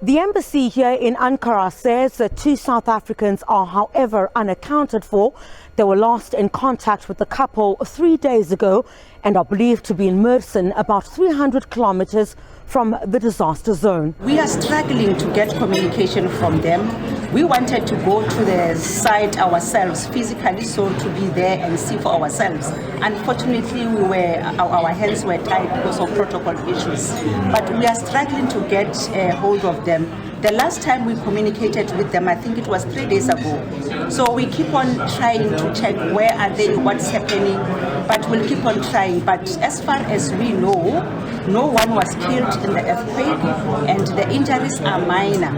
The embassy here in Ankara says that 2 South Africans are, however, unaccounted for. They were last in contact with the couple 3 days ago and are believed to be in Mersin, about 300 kilometers from the disaster zone. We are struggling to get communication from them. We wanted to go to the site ourselves physically, so to be there and see for ourselves. Unfortunately, our hands were tied because of protocol issues. But we are struggling to get hold of them. The last time we communicated with them, I think it was 3 days ago. So we keep on trying to check where are they, what's happening, but we'll keep on trying. But as far as we know, no one was killed in the earthquake and the injuries are minor.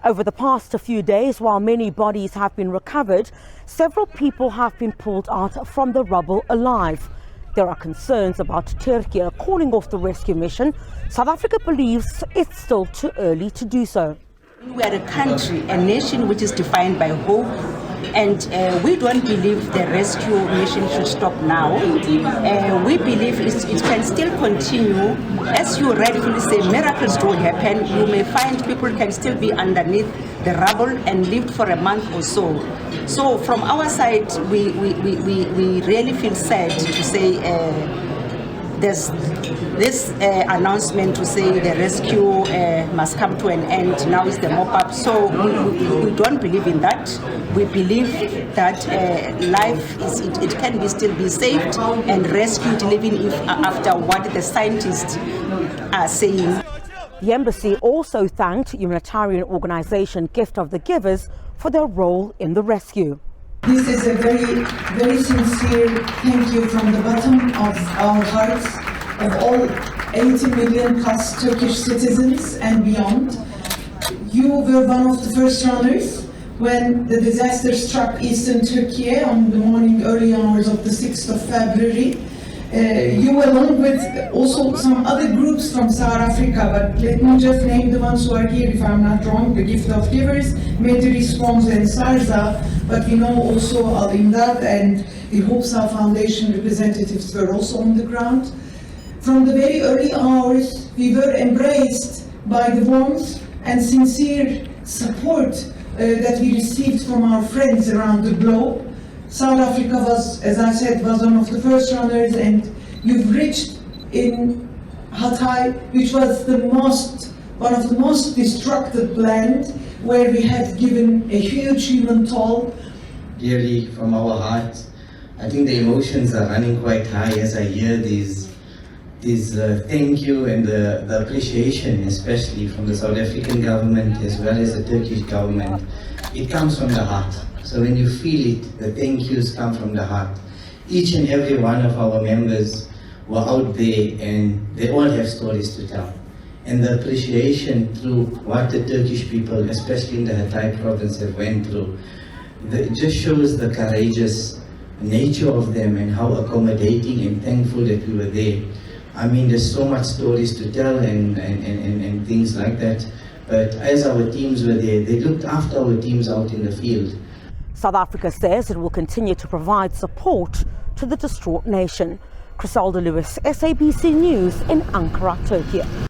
Over the past few days, while many bodies have been recovered, several people have been pulled out from the rubble alive. There are concerns about Turkey calling off the rescue mission. South Africa believes it's still too early to do so. We are a country, a nation which is defined by hope, and we don't believe the rescue mission should stop now. We believe it can still continue. As you rightfully say, miracles do happen. You may find people can still be underneath the rubble and lived for a month or so. So from our side, we really feel sad to say there's this announcement to say the rescue must come to an end. Now is the mop-up. So we don't believe in that. We believe that life it can still be saved and rescued, even if after what the scientists are saying. The embassy also thanked humanitarian organization Gift of the Givers for their role in the rescue. This is a very, very sincere thank you from the bottom of our hearts, of all 80 million plus Turkish citizens and beyond. You were one of the first runners when the disaster struck eastern Turkey on the morning early hours of the 6th of February. You, along with also some other groups from South Africa, but let me just name the ones who are here if I'm not wrong: the Gift of Givers, Medi Response and SARZA, but we know also Al-Imdad and the Hopsa Foundation representatives were also on the ground. From the very early hours, we were embraced by the warmth and sincere support that we received from our friends around the globe. South Africa was, as I said, was one of the first runners, and you've reached in Hatay, which was one of the most destructive land, where we have given a huge human toll. Really, from our hearts, I think the emotions are running quite high as I hear these thank you and the appreciation, especially from the South African government as well as the Turkish government. It comes from the heart. So when you feel it, the thank yous come from the heart. Each and every one of our members were out there and they all have stories to tell. And the appreciation through what the Turkish people, especially in the Hatay province, have went through, it just shows the courageous nature of them and how accommodating and thankful that we were there. I mean, there's so much stories to tell and things like that. But as our teams were there, they looked after our teams out in the field. South Africa says it will continue to provide support to the distraught nation. Criselda Lewis, SABC News in Ankara, Turkey.